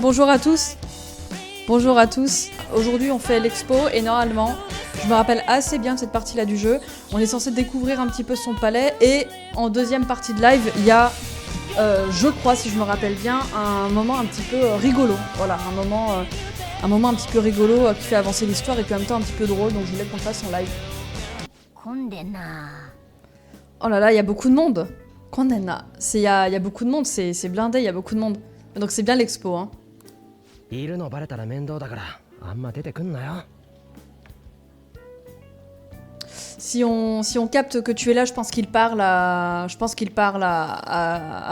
Bonjour à tous. Bonjour à tous. Aujourd'hui on fait l'expo et normalement, je me rappelle assez bien de cette partie-là du jeu. On est censé découvrir un petit peu son palais et en deuxième partie de live, il y a, je crois si je me rappelle bien, un moment un petit peu rigolo. Voilà, un moment un petit peu rigolo qui fait avancer l'histoire et qui est en même temps un petit peu drôle, donc je voulais qu'on le fasse en live. Oh là là, il y a beaucoup de monde. Kondena. Il y a beaucoup de monde, c'est blindé, il y a beaucoup de monde. Donc c'est bien l'expo, hein. Si on capte que tu es là, je pense qu'il parle à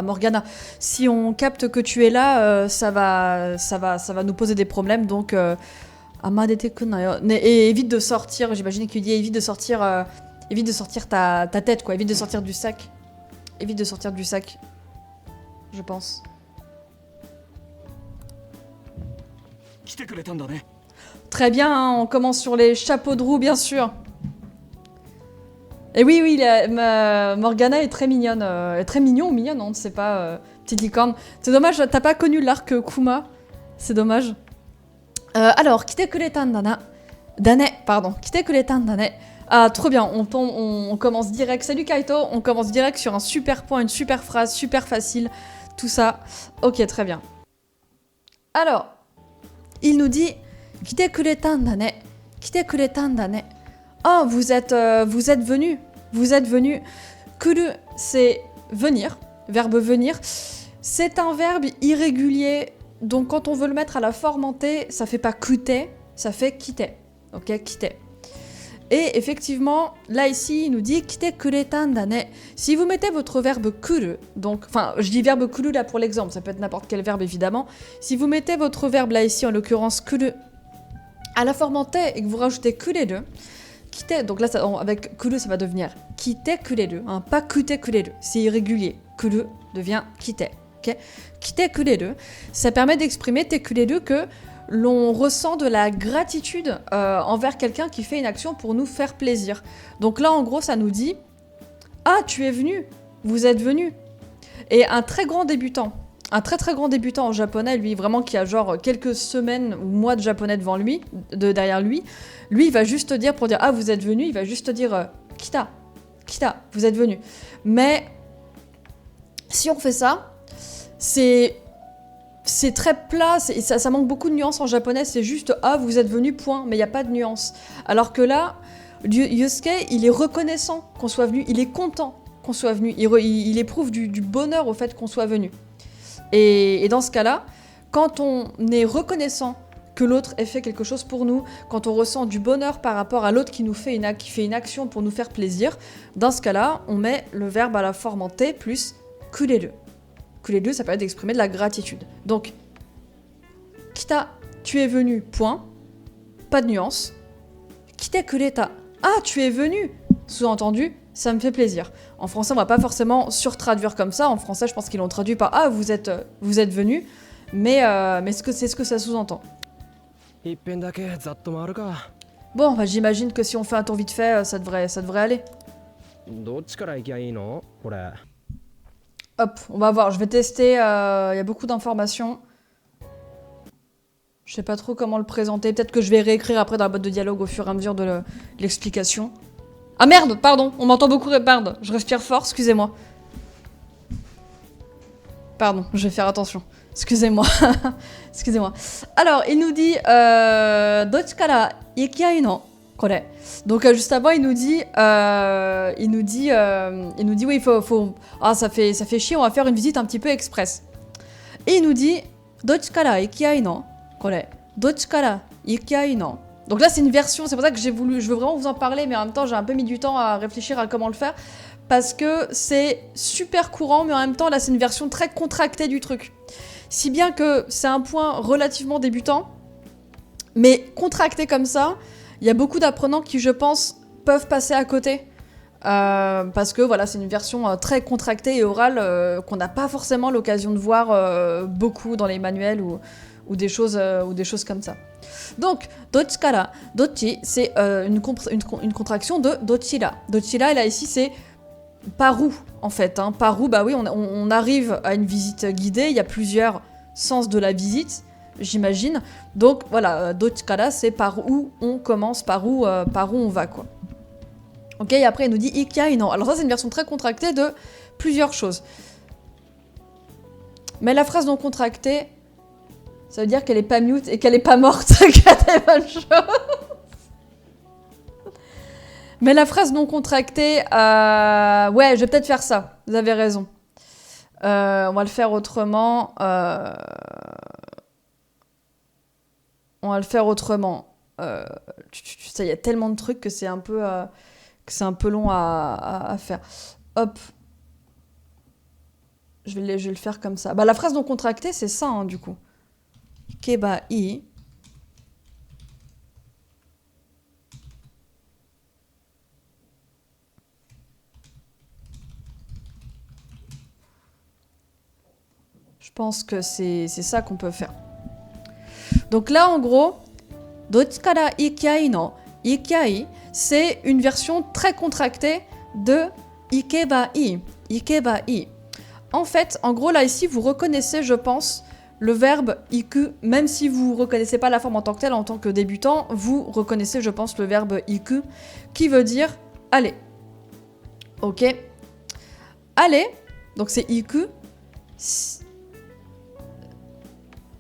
Morgana. Si on capte que tu es là, ça va nous poser des problèmes. Donc, et évite de sortir. J'imagine qu'il dit évite de sortir ta tête, quoi. Évite de sortir du sac. Évite de sortir du sac. Je pense. Très bien, hein, on commence sur les chapeaux de roue, bien sûr. Et oui, Morgana est très mignonne. Très mignon ou mignonne, on ne sait pas. Petite licorne. C'est dommage, t'as pas connu l'arc Kuma. C'est dommage. Alors, Kitekure-tan Dane, pardon. Kitekure-tan Dane. Ah, trop bien, on commence direct. Salut Kaito, on commence direct sur un super point, une super phrase, super facile. Tout ça. Ok, très bien. Alors, il nous dit Kitekure-tan Dane. Kitekure-tan Dane. Oh, vous êtes venu. Vous êtes venu. Kuru, c'est venir. Verbe venir. C'est un verbe irrégulier. Donc, quand on veut le mettre à la forme en T, ça fait pas kute, ça fait kite. Ok, kite. Et effectivement, là ici, il nous dit Kitekure-tan dane. Si vous mettez votre verbe kuru, donc, enfin, je dis verbe kuru là pour l'exemple, ça peut être n'importe quel verbe évidemment. Si vous mettez votre verbe là ici, en l'occurrence kuru, à la forme en T et que vous rajoutez kureru, kite, donc là, avec kuru, ça va devenir kite kureru, hein, pas kute kureru, c'est irrégulier. Kuru devient kite, ok. Kite kureru, ça permet d'exprimer te kureru que l'on ressent de la gratitude envers quelqu'un qui fait une action pour nous faire plaisir. Donc là, en gros, ça nous dit « Ah, tu es venu, vous êtes venu ». Et un très grand débutant en japonais, lui, vraiment qui a genre quelques semaines ou mois de japonais devant lui, derrière lui, il va juste dire, pour dire « Ah, vous êtes venu », il va juste dire « Kita, kita, vous êtes venu ». Mais si on fait ça, c'est très plat, ça manque beaucoup de nuances en japonais, c'est juste « Ah, vous êtes venu, point », mais il n'y a pas de nuance. Alors que là, Yusuke, il est reconnaissant qu'on soit venu, il est content qu'on soit venu, il éprouve du bonheur au fait qu'on soit venu. Et dans ce cas-là, quand on est reconnaissant que l'autre ait fait quelque chose pour nous, quand on ressent du bonheur par rapport à l'autre qui fait une action pour nous faire plaisir, dans ce cas-là, on met le verbe à la forme en T plus kureru. Kureru, ça permet d'exprimer de la gratitude. Donc, kita, tu es venu, point. Pas de nuance. Kite kureta, ah, tu es venu. Sous-entendu, ça me fait plaisir. En français, on va pas forcément surtraduire comme ça. En français, je pense qu'ils l'ont traduit par ah, vous êtes venu. Mais c'est ce que ça sous-entend. Bon, bah, j'imagine que si on fait un tour vite fait, ça devrait aller. Hop, on va voir, je vais tester, y a beaucoup d'informations. Je sais pas trop comment le présenter, peut-être que je vais réécrire après dans la boîte de dialogue au fur et à mesure de l'explication. Ah merde, pardon, on m'entend beaucoup, pardon, je respire fort, excusez-moi. Pardon, je vais faire attention, excusez-moi. Excusez-moi. Alors, il nous dit Dochikara ikiai no kore. Donc juste avant, il nous dit oui, il faut ah, ça fait chier, on va faire une visite un petit peu express. Et il nous dit Dochikara ikiai no kore. Dochikara ikiai no. Donc là, c'est une version, c'est pour ça que je veux vraiment vous en parler, mais en même temps, j'ai un peu mis du temps à réfléchir à comment le faire, parce que c'est super courant, mais en même temps, là, c'est une version très contractée du truc. Si bien que c'est un point relativement débutant, mais contracté comme ça, il y a beaucoup d'apprenants qui, je pense, peuvent passer à côté. Parce que voilà, c'est une version très contractée et orale qu'on n'a pas forcément l'occasion de voir beaucoup dans les manuels ou des choses comme ça. Donc, dochikara, dochi, c'est une contraction de dochira. Dochira, là, ici, c'est par où, en fait. Hein. Par où, bah oui, on arrive à une visite guidée, il y a plusieurs sens de la visite. j'imagine. Donc voilà, dochikara, c'est par où on commence, par où on va, quoi. Ok, et après il nous dit ikiai no. Alors ça, c'est une version très contractée de plusieurs choses. Mais la phrase non contractée, ça veut dire qu'elle est pas mute et qu'elle est pas morte, qu'il y a des bonnes choses. Mais la phrase non contractée, ouais, je vais peut-être faire ça. Vous avez raison. On va le faire autrement. On va le faire autrement. Il y a tellement de trucs que c'est un peu long à faire. Hop. Je vais le faire comme ça. Bah, la phrase non contractée, c'est ça, hein, du coup. Ikeba i. Je pense que c'est ça qu'on peut faire. Donc là, en gros, dochikara ikiai no ikiai, c'est une version très contractée de ikeba i. Ikeba i. En fait, en gros, là, ici, vous reconnaissez, je pense, le verbe iku, même si vous ne reconnaissez pas la forme en tant que telle, en tant que débutant, vous reconnaissez, je pense, le verbe iku, qui veut dire aller. Ok. Aller, donc c'est iku.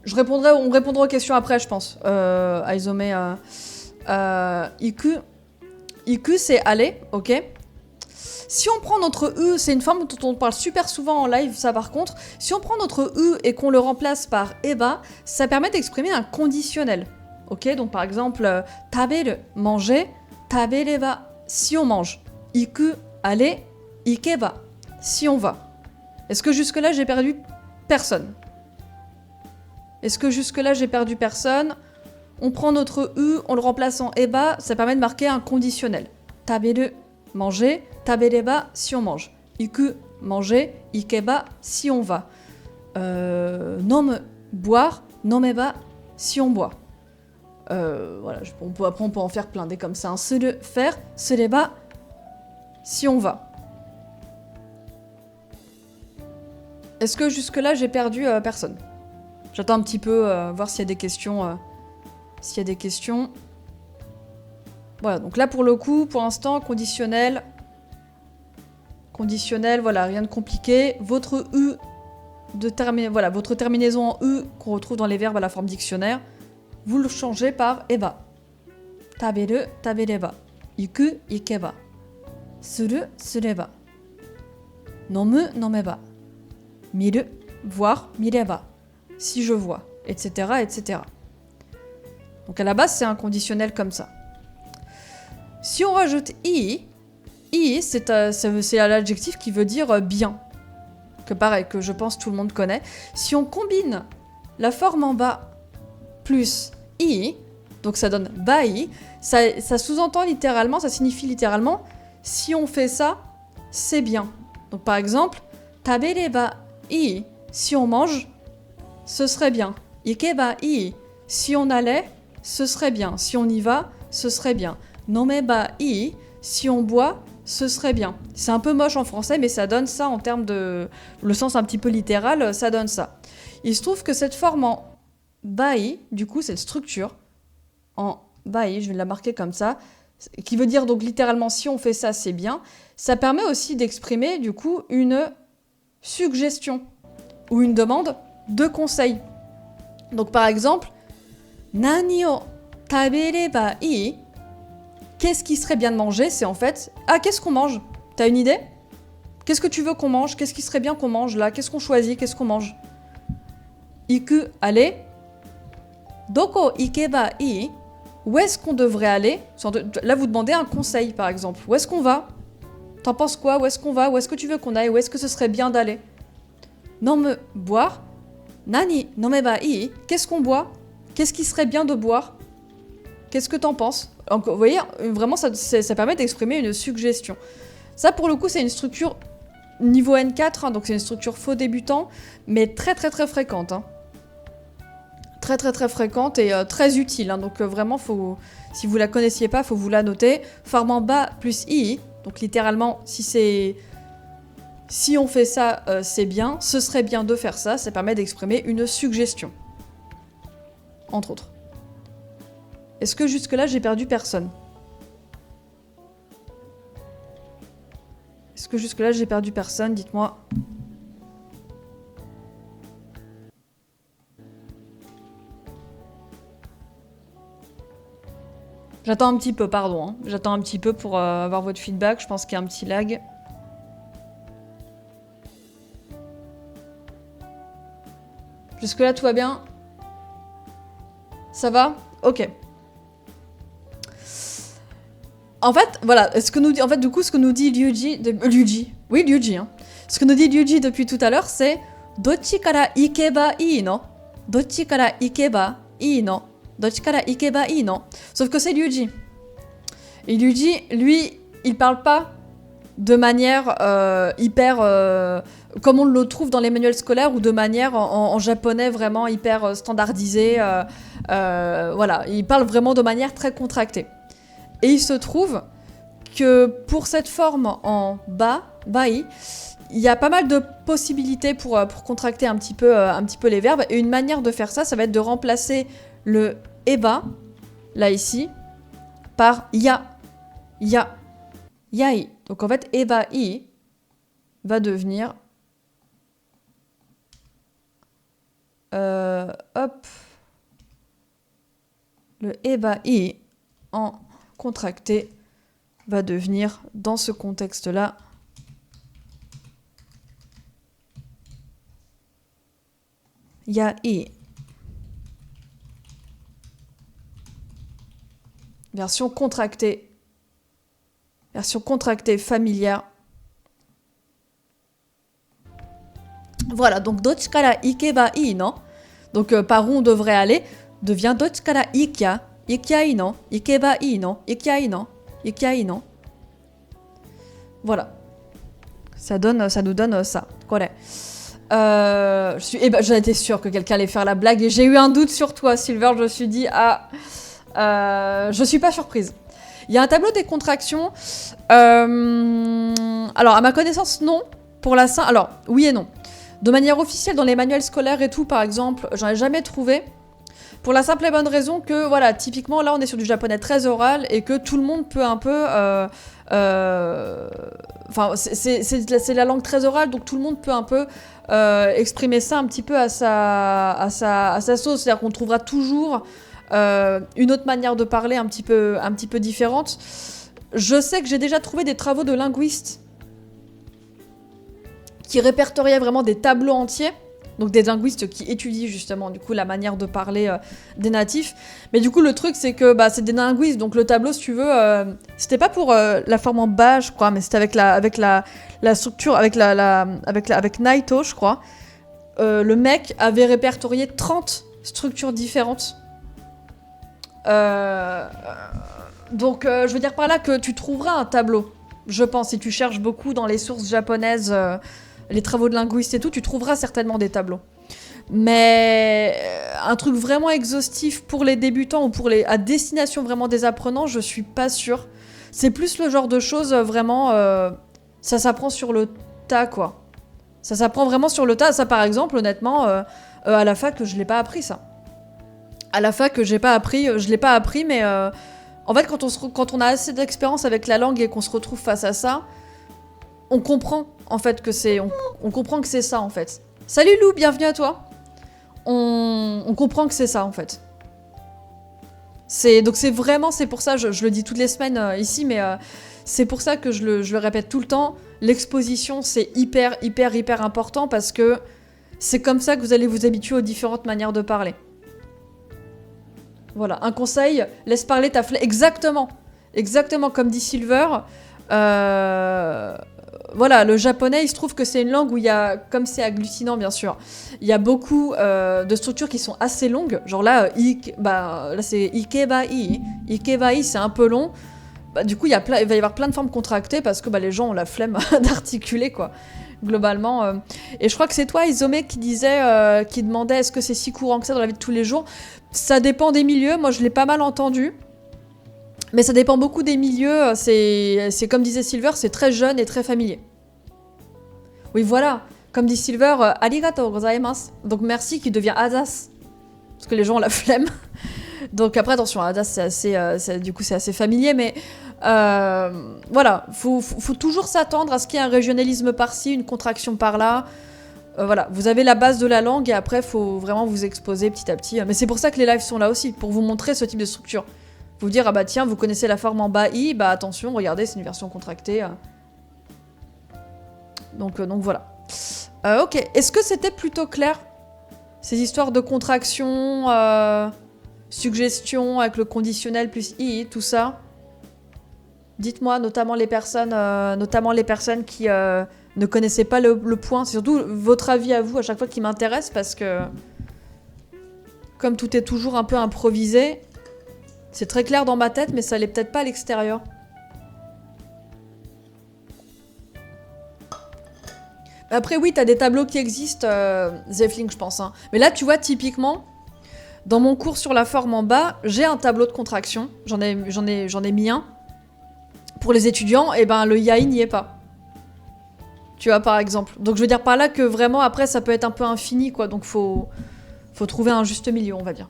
On répondra aux questions après, je pense. Aizome, iku. Iku, c'est aller, ok. Si on prend notre U, c'est une forme dont on parle super souvent en live, ça par contre. Si on prend notre U et qu'on le remplace par eba, ça permet d'exprimer un conditionnel. Ok, donc par exemple, taberu, manger, tabereba, si on mange. Iku, aller, ikeba, si on va. Est-ce que jusque-là j'ai perdu personne? Est-ce que jusque-là j'ai perdu personne? On prend notre U, on le remplace en eba, ça permet de marquer un conditionnel. Taberu, manger, tabereba, si on mange. Iku, manger, ikeba, si on va. Nom, boire, nomeba, si on boit. Voilà, après on peut en faire plein des comme ça. Se faire, sereba, si on va. Est-ce que jusque-là j'ai perdu personne? J'attends un petit peu, voir s'il y a des questions. S'il y a des questions. Voilà, donc là pour le coup, pour l'instant, conditionnel. Conditionnel, voilà, rien de compliqué. Votre U voilà, votre terminaison en U qu'on retrouve dans les verbes à la forme dictionnaire, vous le changez par eba. Taberu, tabereba. Iku, ikeba. Suru, sureba. Nomu, nomeba. Miru, voir, mireba. Si je vois, etc., etc. Donc à la base, c'est un conditionnel comme ça. Si on rajoute i, c'est l'adjectif qui veut dire bien. Que pareil, que je pense tout le monde connaît. Si on combine la forme en bas plus i, donc ça donne bai, ça sous-entend littéralement, ça signifie littéralement, si on fait ça, c'est bien. Donc par exemple, tabereba i, si on mange, ce serait bien. Ikeba i, si on allait, ce serait bien. Si on y va, ce serait bien. Nomeba i, si on boit, ce serait bien. C'est un peu moche en français, mais ça donne ça en termes de... Le sens un petit peu littéral, ça donne ça. Il se trouve que cette forme en bai, du coup, cette structure, en bai, je vais la marquer comme ça, qui veut dire donc littéralement si on fait ça, c'est bien, ça permet aussi d'exprimer, du coup, une suggestion ou une demande de conseil. Donc par exemple, nani o tabereba ii, qu'est-ce qui serait bien de manger? C'est en fait, ah, qu'est-ce qu'on mange? T'as une idée? Qu'est-ce que tu veux qu'on mange? Qu'est-ce qui serait bien qu'on mange là? Qu'est-ce qu'on choisit? Qu'est-ce qu'on mange? Iku, aller. Doko ikeba ii, où est-ce qu'on devrait aller? Là, vous demandez un conseil, par exemple. Où est-ce qu'on va? T'en penses quoi? Où est-ce qu'on va? Où est-ce que tu veux qu'on aille? Où est-ce que ce serait bien d'aller? Nomme, boire. Nani nomeba ii, qu'est-ce qu'on boit? Qu'est-ce qui serait bien de boire? Qu'est-ce que t'en penses? Donc, vous voyez, vraiment, ça permet d'exprimer une suggestion. Ça, pour le coup, c'est une structure niveau N4, hein, donc c'est une structure faux débutant, mais très très très fréquente. Hein. Très très très fréquente et très utile. Hein, donc vraiment, si vous la connaissiez pas, faut vous la noter. Forme en bas plus i, donc littéralement, si on fait ça, c'est bien, ce serait bien de faire ça, ça permet d'exprimer une suggestion. entre autres. Est-ce que jusque-là, j'ai perdu personne? Est-ce que jusque-là, j'ai perdu personne? Dites-moi. J'attends un petit peu, pardon. Hein. J'attends un petit peu pour avoir votre feedback. Je pense qu'il y a un petit lag. Jusque-là, tout va bien? Ça va? Ok. En fait, voilà, ce que nous dit, en fait, du coup, ce que nous dit Ryuji, oui, Ryuji, hein. Ce que nous dit Ryuji depuis tout à l'heure, c'est Dochi kara ikeba ii no? Dochi kara ikeba ii no? Dochi kara ikeba ii no? Sauf que c'est Ryuji. Et Ryuji, lui, il parle pas de manière hyper... comme on le trouve dans les manuels scolaires ou de manière en japonais vraiment hyper standardisée. Voilà, il parle vraiment de manière très contractée. Et il se trouve que pour cette forme en bai, il y a pas mal de possibilités pour contracter un petit peu les verbes. Et une manière de faire ça, ça va être de remplacer le eba, là ici, par ya, yai. Donc en fait, ebai va devenir... hop. Le ebai en contracté va devenir, dans ce contexte-là, yai. Version contractée. Version contractée familière. Voilà, donc dochi kara ikeba ii no. Donc par où on devrait aller devient dochi kara ikia. Ikiai no, ikeba ii no, ikiai no, ikiai no. Voilà. Ça nous donne ça. Correct. J'étais sûre que quelqu'un allait faire la blague et j'ai eu un doute sur toi, Silver. Je me suis dit, je suis pas surprise. Il y a un tableau des contractions. Alors, à ma connaissance, non. Pour la simple... Alors, oui et non. De manière officielle, dans les manuels scolaires et tout, par exemple, j'en ai jamais trouvé. Pour la simple et bonne raison que, voilà, typiquement, là, on est sur du japonais très oral et que tout le monde peut un peu... Enfin, c'est la langue très orale, donc tout le monde peut un peu exprimer ça un petit peu à sa sauce. C'est-à-dire qu'on trouvera toujours une autre manière de parler un petit peu différente. Je sais que j'ai déjà trouvé des travaux de linguistes qui répertoriaient vraiment des tableaux entiers. Donc des linguistes qui étudient justement du coup la manière de parler des natifs. Mais du coup le truc c'est que c'est des linguistes, donc le tableau si tu veux, c'était pas pour la forme en bas je crois, mais c'était avec la structure, avec Naito je crois. Le mec avait répertorié 30 structures différentes. Donc je veux dire par là que tu trouveras un tableau, je pense, si tu cherches beaucoup dans les sources japonaises... les travaux de linguistes et tout, tu trouveras certainement des tableaux. Mais un truc vraiment exhaustif pour les débutants ou à destination vraiment des apprenants, je suis pas sûre. C'est plus le genre de choses vraiment... ça s'apprend sur le tas, quoi. Ça s'apprend vraiment sur le tas. Ça, par exemple, honnêtement, à la fac, je l'ai pas appris, ça. À la fac, je l'ai pas appris, mais... en fait, quand on a assez d'expérience avec la langue et qu'on se retrouve face à ça, on comprend en fait que c'est... On comprend que c'est ça en fait. Salut Lou, bienvenue à toi. On comprend que c'est ça en fait. Donc c'est vraiment, c'est pour ça, je le dis toutes les semaines ici, mais c'est pour ça que je le répète tout le temps. L'exposition c'est hyper important parce que c'est comme ça que vous allez vous habituer aux différentes manières de parler. Voilà, un conseil, laisse parler ta flemme. Exactement comme dit Silver. Voilà, le japonais, il se trouve que c'est une langue où il y a, comme c'est agglutinant bien sûr, il y a beaucoup de structures qui sont assez longues. Genre là, là c'est ikebai. Ikebai, c'est un peu long. Du coup, il va y avoir plein de formes contractées parce que les gens ont la flemme d'articuler, quoi. Globalement. Et je crois que c'est toi, Isome, qui demandait est-ce que c'est si courant que ça dans la vie de tous les jours. Ça dépend des milieux. Moi, je l'ai pas mal entendu. Mais ça dépend beaucoup des milieux, c'est comme disait Silver, c'est très jeune et très familier. Oui, voilà, comme dit Silver, arigatou gozaimasu. Donc merci qui devient asas. parce que les gens ont la flemme. Donc après, attention, Ada, du coup, c'est assez familier, mais voilà, faut toujours s'attendre à ce qu'il y ait un régionalisme par-ci, une contraction par-là. Voilà, vous avez la base de la langue et après, faut vraiment vous exposer petit à petit. Mais c'est pour ça que les lives sont là aussi, pour vous montrer ce type de structure. Vous dire, ah bah tiens, vous connaissez la forme en bas I, bah attention, regardez, c'est une version contractée. Donc voilà. Ok, est-ce que c'était plutôt clair, ces histoires de contraction, suggestion avec le conditionnel plus I, tout ça? Dites-moi, notamment les personnes qui ne connaissaient pas le point. C'est surtout votre avis à vous à chaque fois qui m'intéresse parce que, comme tout est toujours un peu improvisé, c'est très clair dans ma tête, mais ça l'est peut-être pas à l'extérieur. Après, oui, t'as des tableaux qui existent, Zefling, je pense. Hein. Mais là, tu vois, typiquement, dans mon cours sur la forme en bas, j'ai un tableau de contraction. J'en ai mis un. Pour les étudiants, et ben le yai n'y est pas. Tu vois, par exemple. Donc je veux dire par là que vraiment, après, ça peut être un peu infini, quoi. Donc faut trouver un juste milieu, on va dire.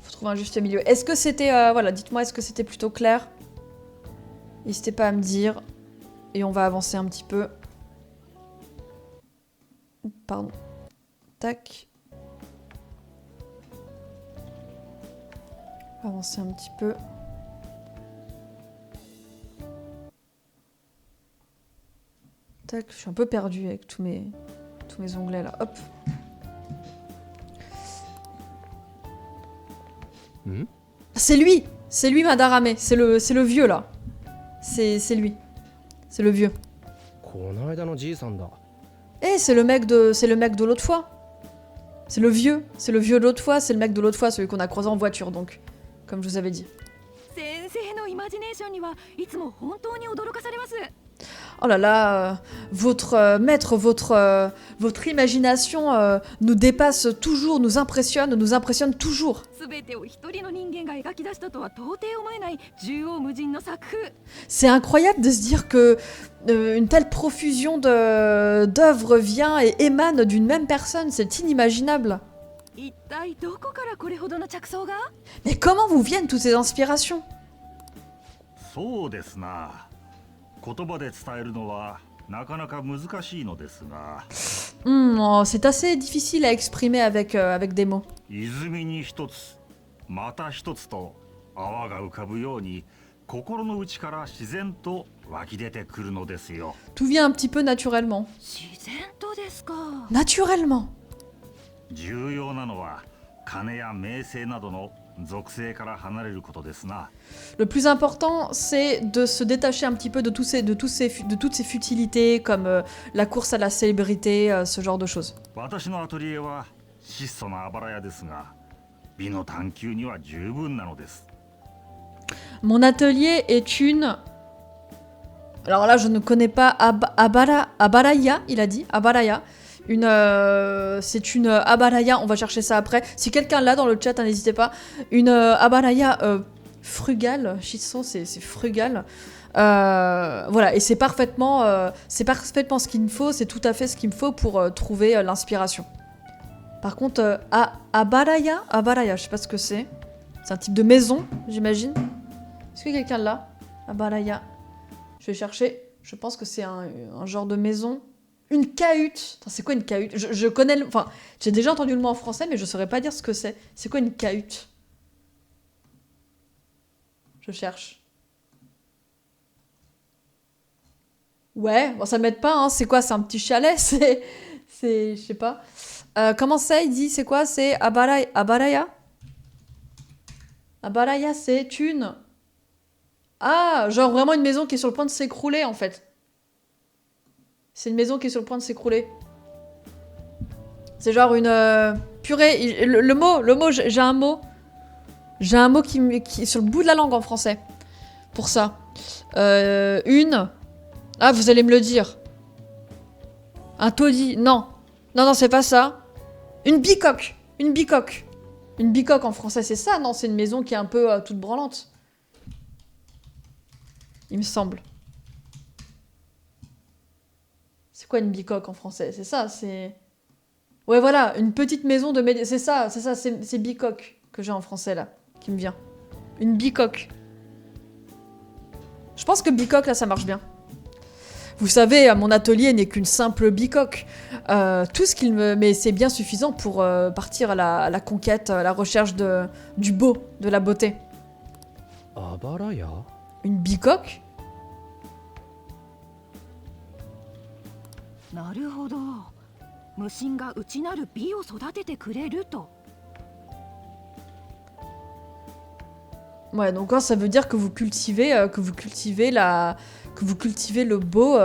Faut trouver un juste milieu. Est-ce que c'était... voilà, dites-moi, est-ce que c'était plutôt clair? N'hésitez pas à me dire. Et on va avancer un petit peu. Pardon. Tac. On va avancer un petit peu. Tac, je suis un peu perdue avec tous mes onglets là. Hop. C'est lui, Madarame. C'est le vieux là. C'est lui. C'est le vieux. Eh, c'est le mec de l'autre fois. C'est le vieux de l'autre fois, c'est le mec de l'autre fois, celui qu'on a croisé en voiture, donc, comme je vous avais dit. Oh là là, votre maître, votre imagination nous dépasse toujours, nous impressionne toujours. C'est incroyable de se dire que une telle profusion d'œuvres vient et émane d'une même personne, c'est inimaginable. Mais comment vous viennent toutes ces inspirations? C'est assez difficile à exprimer avec des mots. Tout vient un petit peu naturellement. Naturellement. Le plus important, c'est de se détacher un petit peu de toutes ces futilités, comme la course à la célébrité, ce genre de choses. Mon atelier est une... Alors là, je ne connais pas Abaraya, il a dit, Abaraya. C'est une Abaraya, on va chercher ça après. Si quelqu'un l'a dans le chat, n'hésitez pas. Une Abaraya frugale, Shiso, c'est frugal. Voilà, et c'est parfaitement ce qu'il me faut, c'est tout à fait ce qu'il me faut pour trouver l'inspiration. Par contre, Abaraya, je sais pas ce que c'est. C'est un type de maison, j'imagine. Est-ce que quelqu'un l'a? Abaraya. Je vais chercher. Je pense que c'est un genre de maison. Une cahute. C'est quoi une cahute? Je connais... Enfin, j'ai déjà entendu le mot en français, mais je saurais pas dire ce que c'est. C'est quoi une cahute? Je cherche. Ouais, bon, ça m'aide pas, hein. C'est quoi? C'est un petit chalet? Je sais pas. Comment ça, il dit? C'est quoi? C'est Abaraya? Abaraya, c'est une... Ah, genre vraiment une maison qui est sur le point de s'écrouler, en fait. C'est une maison qui est sur le point de s'écrouler. C'est genre une... purée, le mot, j'ai un mot. J'ai un mot qui est sur le bout de la langue en français. Pour ça. Une... Ah, vous allez me le dire. Un taudis, non. Non, c'est pas ça. Une bicoque. Une bicoque. Une bicoque en français, c'est ça, non? C'est une maison qui est un peu toute branlante. Il me semble. C'est quoi une bicoque en français? C'est ça, c'est... Ouais, voilà, une petite maison de c'est ça, c'est bicoque que j'ai en français là, qui me vient. Une bicoque. Je pense que bicoque là, ça marche bien. Vous savez, mon atelier n'est qu'une simple bicoque. Tout ce qu'il me... Mais c'est bien suffisant pour partir à la conquête, à la recherche du beau, de la beauté. Abaraya? Une bicoque? なるほど。無心が内なる美を育ててくれると。 Ouais, donc ça veut dire que vous cultivez, que vous cultivez le beau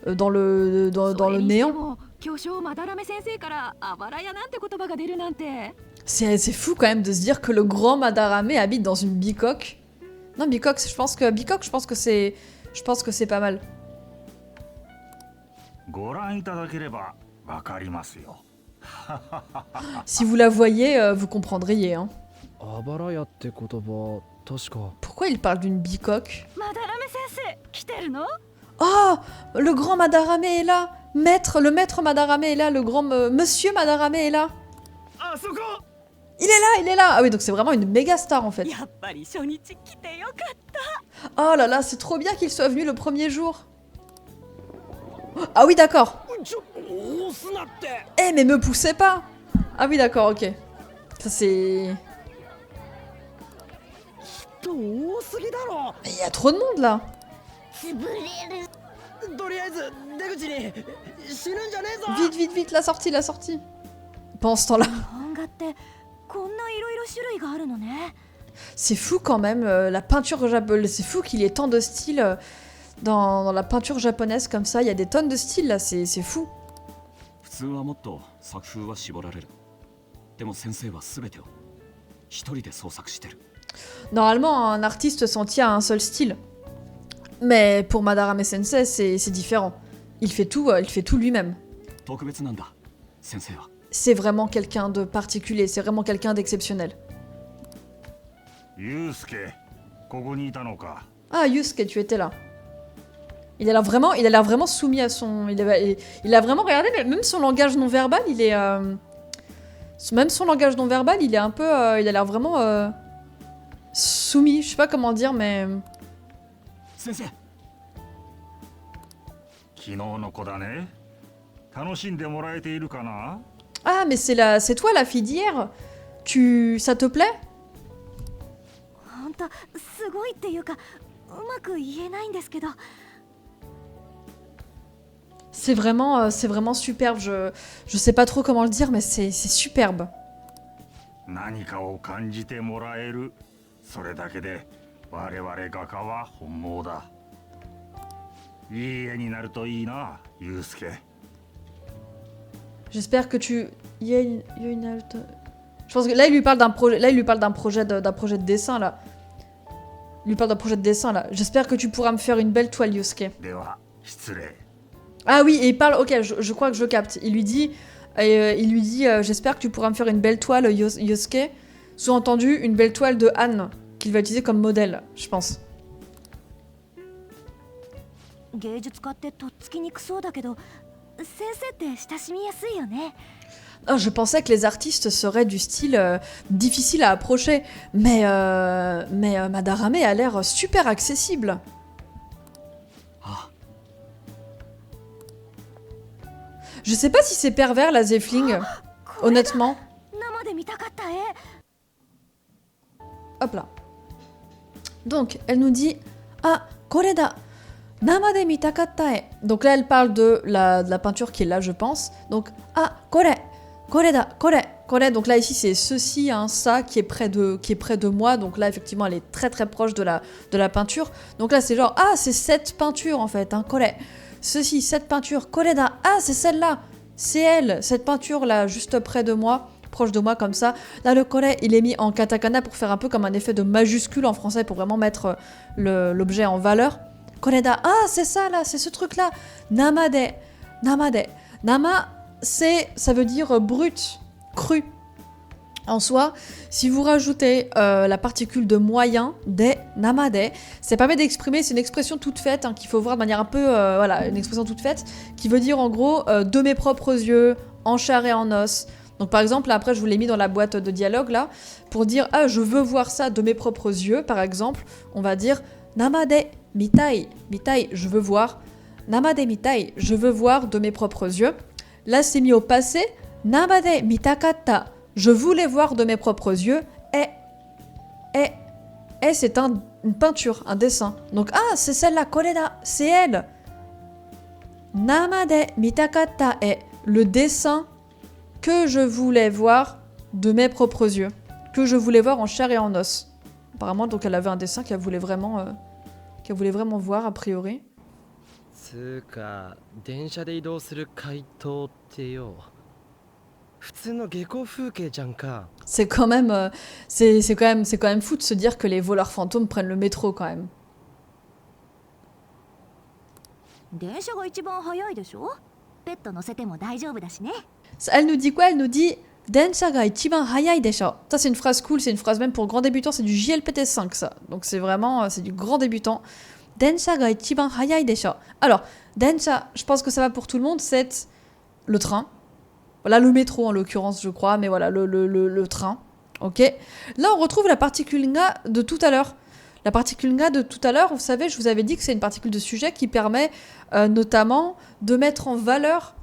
dans le néant. 巨匠まだらめ先生からあばらやなんて言葉が出るなんて。 C'est fou quand même de se dire que le grand Madarame habite dans une bicoque. Non, bicoque, je pense que c'est pas mal. ご覧いただければわかりますよ。 Si vous la voyez, vous comprendriez. Hein. Abaraya って言葉、確か。 Pourquoi il parle d'une bicoque? まだらめ先生来てるの？ Oh, le grand Madarame est là. Le maître Madarame est là. Le grand monsieur Madarame est là. あそこ。 Il est là. Ah oui, donc c'est vraiment une méga star en fait. やっぱり初日来てよかった。 Oh là là, c'est trop bien qu'il soit venu le premier jour. Ah oui, d'accord. ちょ、押すなって。 Eh, mais me poussez pas. Ah oui, d'accord, ok. Ça c'est... 人多すぎだろ。 Mais il y a trop de monde là. とりあえず出口に死ぬんじゃねえぞ。 Vite, la sortie. Pendant ce temps-là. 版画ってこんないろいろ種類があるのね。 C'est fou quand même, la peinture japonaise. C'est fou qu'il y ait tant de styles dans la peinture japonaise comme ça. Il y a des tonnes de styles là, c'est fou. 普通はもっと作風は絞られる。でも先生は全てを一人で創作してる。 Normalement, un artiste s'en tient à un seul style. Mais pour Madarame Sensei, c'est différent. Il fait tout lui-même. 特別なんだ、先生は。 C'est vraiment quelqu'un de particulier, c'est vraiment quelqu'un d'exceptionnel. ユウスケ、ここにいたのか。 Ah, Yusuke, tu étais là. Il a l'air vraiment soumis à son... Il a vraiment regardé, mais même son langage non verbal, il est... Même son langage non verbal, il est un peu... il a l'air vraiment... soumis, je sais pas comment dire, mais... 先生、昨日の子だね。楽しんでもらえているかな。 Ah, mais c'est toi la fille d'hier. Ça te plaît? 本当すごいっていうかうまく言えないんですけど。 C'est vraiment superbe. Je sais pas trop comment le dire, mais c'est superbe. 何かを感じてもらえる。それだけで我々画家は本望だ。いい絵になるといいな、ユウスケ。 J'espère que tu... Je pense que là, il lui parle d'un projet. Là, il lui parle d'un projet de dessin là. Il lui parle d'un projet de dessin là. J'espère que tu pourras me faire une belle toile, Yusuke. では失礼。 Ah oui, et il parle. Ok, je crois que je capte. Il lui dit, j'espère que tu pourras me faire une belle toile, Yusuke. Sous-entendu, une belle toile de Anne qu'il va utiliser comme modèle, je pense. 芸術家ってとっつきにくそうだけど、先生って親しみやすいよね。 Ah, je pensais que les artistes seraient du style difficile à approcher, mais Madarame a l'air super accessible. あ、 Je sais pas si c'est pervers la Zefling, honnêtement. 生で見たかった絵。 Hop là. Donc, elle nous dit Ah, koreda, namade mitakatta e. Donc là, elle parle de la peinture qui est là, je pense. Donc, ah, koreda, kore. Donc là, ici, c'est ceci, hein, ça qui est près de moi. Donc là, effectivement, elle est très très proche de la peinture. Donc là, c'est genre Ah, c'est cette peinture en fait, hein, kore. Ceci, cette peinture, koreda. Ah, c'est celle-là. C'est elle, cette peinture-là, juste près de moi. Proche de moi comme ça. Là, le kore, il est mis en katakana pour faire un peu comme un effet de majuscule en français pour vraiment mettre l'objet en valeur. Koreda, ah, c'est ça là, c'est ce truc-là. Namade. Nama, ça veut dire brut, cru. En soi, si vous rajoutez la particule de moyen, de, namade, ça permet d'exprimer, c'est une expression toute faite, hein, qu'il faut voir de manière un peu, voilà, une expression toute faite, qui veut dire en gros, de mes propres yeux, en chair et en os. Donc par exemple, là, après je vous l'ai mis dans la boîte de dialogue là, pour dire « Ah, je veux voir ça de mes propres yeux », par exemple, on va dire « Namade mitai », mitai, je veux voir, Namade mitai, je veux voir de mes propres yeux. Là, c'est mis au passé, Namade mitakatta, je voulais voir de mes propres yeux, et c'est une peinture, un dessin. Donc, ah, c'est celle-là, Koreda, c'est elle. Namade mitakatta est le dessin que je voulais voir de mes propres yeux, que je voulais voir en chair et en os. Apparemment, donc elle avait un dessin qu'elle voulait vraiment voir a priori. つうか電車で移動する怪盗ってよ普通の下校風景じゃんか C'est quand même, c'est quand même fou de se dire que les voleurs fantômes prennent le métro quand même. 電車が一番早いでしょ。ペット乗せても大丈夫だしね。 Elle nous dit quoi? Elle nous dit Densha ga ichiban hayai desho. Ça c'est une phrase cool, c'est une phrase même pour grand débutant, c'est du JLPT5 ça. Donc c'est vraiment, c'est du grand débutant. Densha ga ichiban hayai desho. Alors, Densha, je pense que ça va pour tout le monde, c'est le train. Voilà, le métro en l'occurrence, je crois, mais voilà, le train. Ok. Là, on retrouve la particule nga de tout à l'heure. La particule nga de tout à l'heure, vous savez, je vous avais dit que c'est une particule de sujet qui permet notamment de mettre en valeur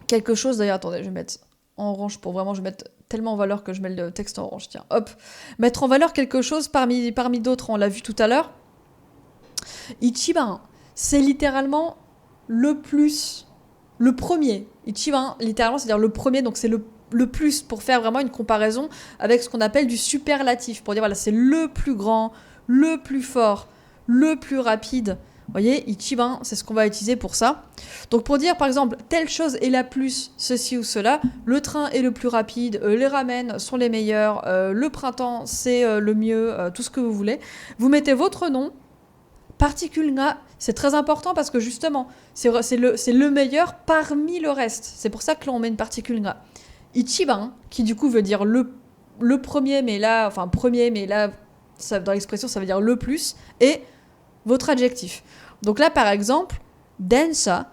quelque chose. D'ailleurs, attendez, je vais mettre en orange pour vraiment, je vais mettre tellement en valeur que je mets le texte en orange. Tiens, hop. Mettre en valeur quelque chose parmi d'autres, on l'a vu tout à l'heure. Ichiban, c'est littéralement le plus, le premier. Ichiban, littéralement, c'est-à-dire le premier, donc c'est le plus, pour faire vraiment une comparaison avec ce qu'on appelle du superlatif, pour dire voilà, c'est le plus grand, le plus fort, le plus rapide. Vous voyez, Ichiban, c'est ce qu'on va utiliser pour ça. Donc pour dire par exemple, telle chose est la plus, ceci ou cela, le train est le plus rapide, les ramen sont les meilleurs, le printemps c'est le mieux, tout ce que vous voulez. Vous mettez votre nom, particule nga, c'est très important parce que justement, c'est le meilleur parmi le reste. C'est pour ça que là on met une particule nga. Ichiban, qui du coup veut dire le premier, mais là, enfin premier, mais là, ça, dans l'expression, ça veut dire le plus, et votre adjectif. Donc là, par exemple, Densha,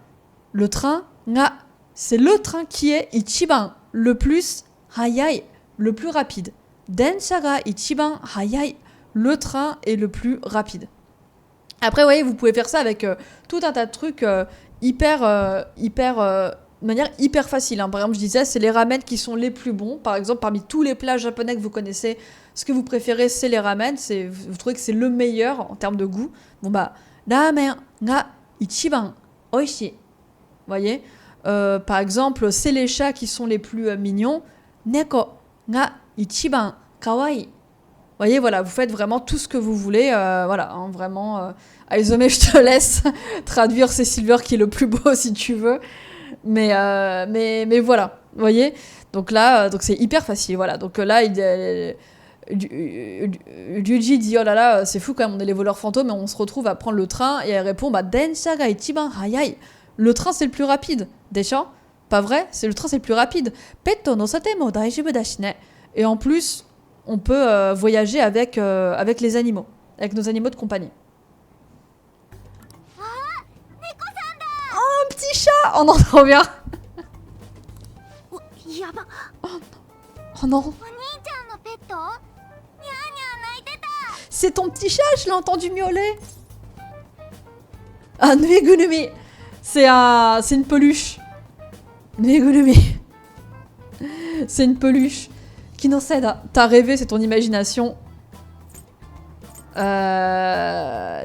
le train, nga, c'est le train qui est Ichiban, le plus, hayai, le plus rapide. Densha ga Ichiban hayai, le train est le plus rapide. Après, vous voyez, vous pouvez faire ça avec tout un tas de trucs de manière hyper facile. Hein. Par exemple, je disais, c'est les ramen qui sont les plus bons. Par exemple, parmi tous les plats japonais que vous connaissez, ce que vous préférez, c'est les ramen. Vous trouvez que c'est le meilleur en termes de goût. Bon bah, ramen ga ichiban oishii. Vous voyez, par exemple, c'est les chats qui sont les plus mignons. Neko ga ichiban kawaii. Vous voyez, voilà, vous faites vraiment tout ce que vous voulez. Voilà, hein, vraiment. Aizome, je te laisse traduire c'est Silver qui est le plus beau si tu veux. Mais voilà, vous voyez. Donc là, donc c'est hyper facile. Voilà, donc là, Ryuji dit oh là là, c'est fou quand même, on est les voleurs fantômes et on se retrouve à prendre le train. Et elle répond bah Densha ga ichiban hayai. Le train c'est le plus rapide. Desha, pas vrai, c'est le train c'est le plus rapide. Petto no sate mo daijoubu dashi ne. Et en plus, on peut voyager avec les animaux, avec nos animaux de compagnie. Oh, un petit chat! Oh non, trop bien! お、やば。 Oh non! お兄ちゃんのペット？にゃーにゃー泣いてた。 C'est ton petit chat, je l'ai entendu miauler! Ah, Nuigurumi! C'est une peluche. Nuigurumi. C'est une peluche. Kinoseda, t'as rêvé, c'est ton imagination.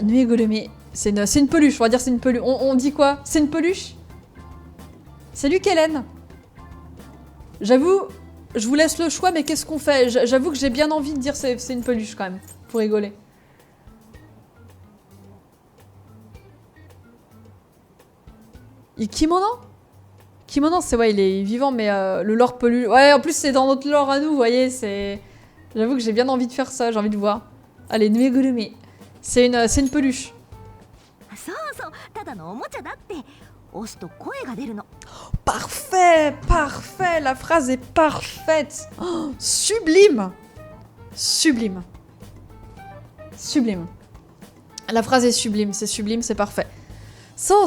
Nuigurumi. C'est une peluche, on va dire c'est une peluche. On dit quoi? C'est une peluche? Salut Kellen. J'avoue, je vous laisse le choix, mais qu'est-ce qu'on fait? J'avoue que j'ai bien envie de dire c'est une peluche quand même, pour rigoler. Kimono? Kimono, c'est ouais, il est vivant, mais le lore peluche... Ouais, en plus c'est dans notre lore à nous, vous voyez, c'est... J'avoue que j'ai bien envie de faire ça, j'ai envie de voir. Allez, Nuigurumi. C'est une peluche. そうそう、ただのおもちゃだって。押すと声が出るの。 Parfait, parfait, la phrase est parfaite. Oh, sublime. Sublime. Sublime. La phrase est sublime, c'est parfait. So,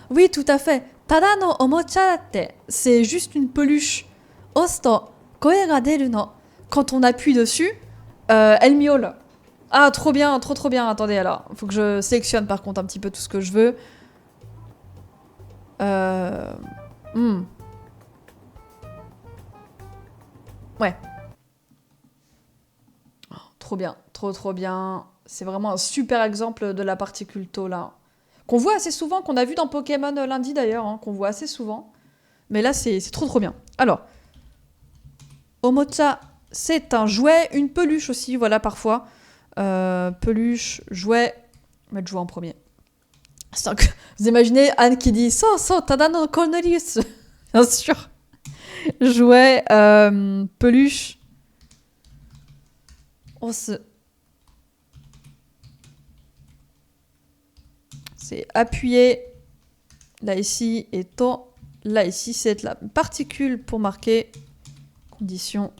oui, tout à fait. tada no omocha datte, c'est juste une peluche. Osto, koe ga deru no. Quand on appuie dessus, elle miaule. Ah, trop bien, trop bien. Attendez, alors, faut que je sélectionne par contre un petit peu tout ce que je veux. Ouais. Oh, trop bien, trop bien. C'est vraiment un super exemple de la particule tau là. Qu'on voit assez souvent, qu'on a vu dans Pokémon lundi d'ailleurs, hein, qu'on voit assez souvent. Mais là, c'est trop bien. Alors, omocha, c'est un jouet, une peluche aussi, voilà, parfois. Peluche, jouet. On va mettre jouet en premier. Vous imaginez Anne qui dit So, tada no Cornelius. Bien sûr. Jouet, peluche. Osu. C'est appuyer. Là ici, et to. Là ici, c'est la particule pour marquer condition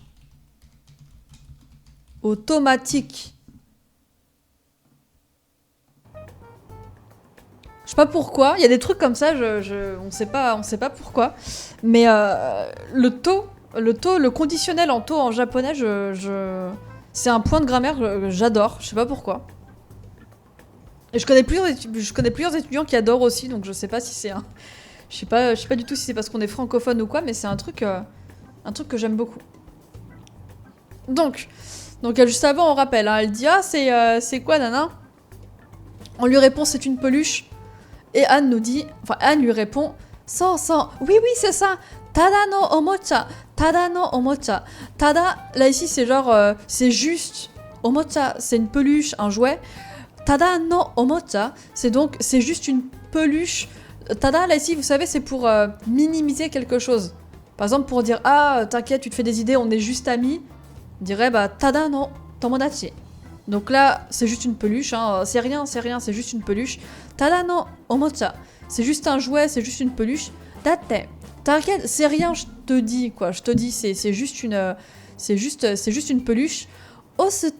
automatique. Je sais pas pourquoi, il y a des trucs comme ça, on sait pas pourquoi. Mais le conditionnel en to en japonais, c'est un point de grammaire que j'adore, je sais pas pourquoi. Et je connais plusieurs étudiants qui adorent aussi, donc je sais pas si c'est un... Je sais pas du tout si c'est parce qu'on est francophone ou quoi, mais c'est un truc que j'aime beaucoup. Donc juste avant, on rappelle, hein, elle dit ah c'est quoi nana? On lui répond c'est une peluche. Et Anne lui répond so, oui c'est ça. Tada no omocha, tada no omocha. Tada, là ici c'est genre c'est juste. Omocha, c'est une peluche, un jouet. Tada no omocha, c'est juste une peluche. Tada, là ici, vous savez, c'est pour minimiser quelque chose. Par exemple, pour dire ah, t'inquiète, tu te fais des idées, on est juste amis. On dirait bah tada no tomodachi. Donc là, c'est juste une peluche, hein. C'est rien, c'est juste une peluche. Tada no omocha, c'est juste un jouet, c'est juste une peluche. Datte, t'inquiète, c'est rien, je te dis quoi. Je te dis, c'est juste une peluche. Osu,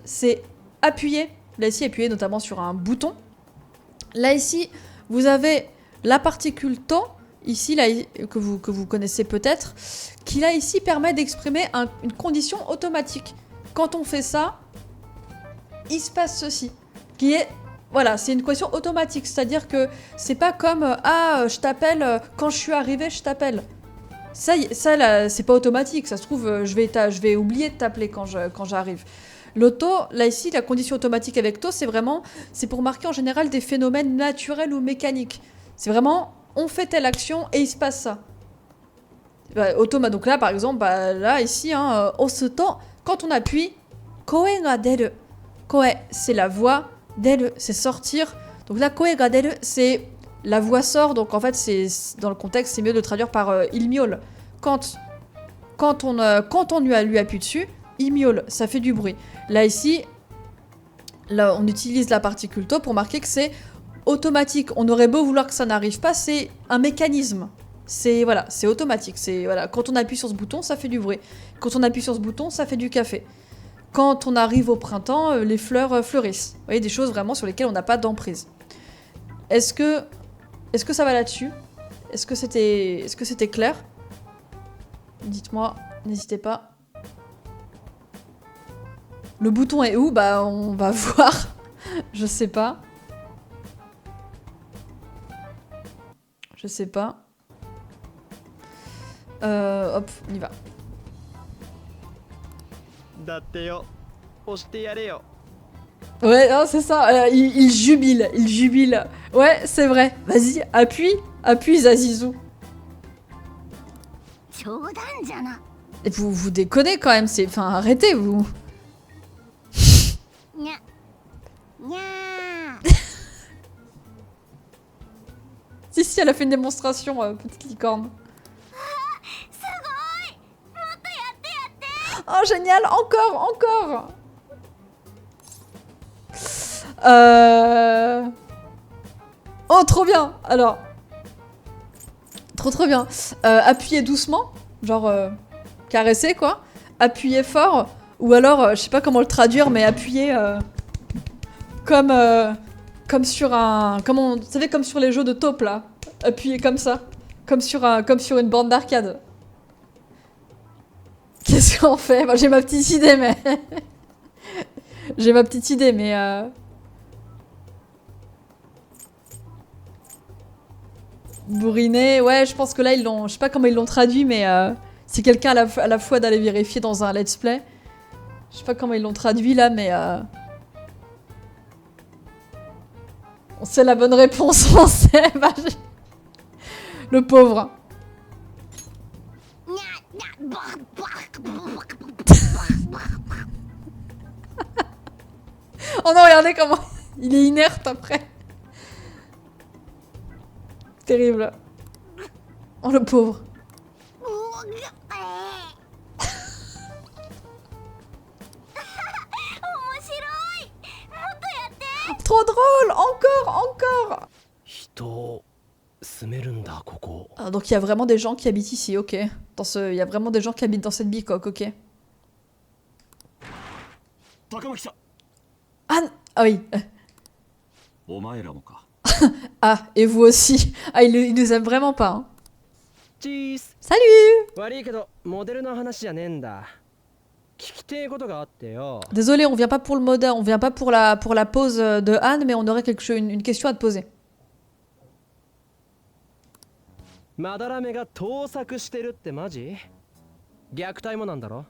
c'est appuyer. Là ici, appuyer notamment sur un bouton. Là ici, vous avez la particule to, ici, là, que vous connaissez peut-être, qui là ici permet d'exprimer une condition automatique. Quand on fait ça, il se passe ceci, qui est, voilà, c'est une condition automatique, c'est-à-dire que c'est pas comme je t'appelle, quand je suis arrivé, je t'appelle. Ça là, c'est pas automatique, ça se trouve, je vais oublier de t'appeler quand j'arrive. L'auto, là ici, la condition automatique avec to, c'est pour marquer en général des phénomènes naturels ou mécaniques. C'est vraiment, on fait telle action et il se passe ça. Donc là, par exemple, là ici, osuto, quand on appuie, koe ga deru. Koe, c'est la voix, deru, c'est sortir. Donc là, koe ga deru, c'est la voix sort. Donc en fait, dans le contexte, c'est mieux de traduire par il miaule. Quand on lui appuie dessus, il miaule, ça fait du bruit. Là ici, on utilise la particule to pour marquer que c'est automatique. On aurait beau vouloir que ça n'arrive pas, c'est un mécanisme. C'est automatique. Quand on appuie sur ce bouton, ça fait du bruit. Quand on appuie sur ce bouton, ça fait du café. Quand on arrive au printemps, les fleurs fleurissent. Vous voyez, des choses vraiment sur lesquelles on n'a pas d'emprise. Est-ce que ça va là-dessus? Est-ce que c'était clair? Dites-moi, n'hésitez pas. Le bouton est où? Bah, on va voir. Je sais pas. Hop, on y va. Ouais, non, c'est ça. Il jubile. Ouais, c'est vrai. Vas-y, appuie, Zazizou. Et vous déconnez quand même. Enfin, arrêtez, vous. Si, elle a fait une démonstration, petite licorne. Oh, génial, encore. Oh, trop bien. Alors, trop bien. Appuyez doucement, genre caresser quoi. Appuyez fort, ou alors, je sais pas comment le traduire, mais appuyez comme sur un, vous savez, comme sur les jeux de taupe là. Appuyé comme ça. Comme sur une borne d'arcade. Qu'est-ce qu'on fait? Moi, j'ai ma petite idée, mais... j'ai ma petite idée, mais... Bourriner, ouais, je pense que là, ils l'ont... Je sais pas comment ils l'ont traduit, mais... si quelqu'un a la foi d'aller vérifier dans un let's play. Je sais pas comment ils l'ont traduit, là, mais... On sait la bonne réponse, on sait. Bah, le pauvre. Oh non, regardez comment il est inerte après. Terrible. Oh le pauvre. Trop drôle. Encore. 人を住めるんだここ。 Ah, donc il y a vraiment des gens qui habitent ici, ok. Il y a vraiment des gens qui habitent dans cette bicoque, ok. 高巻さん Ah oui. お前らもか Ah, et vous aussi. Ah, il nous aime vraiment pas. Hein. チース。 Salut. 悪いけどモデルの話じゃねえんだ。聞きてえことがあってよ。 Désolé, on vient pas pour le modèle, on vient pas pour la pause de Anne, mais on aurait une question à te poser. まだらめが盗作してるってマジ？虐待もなんだろ？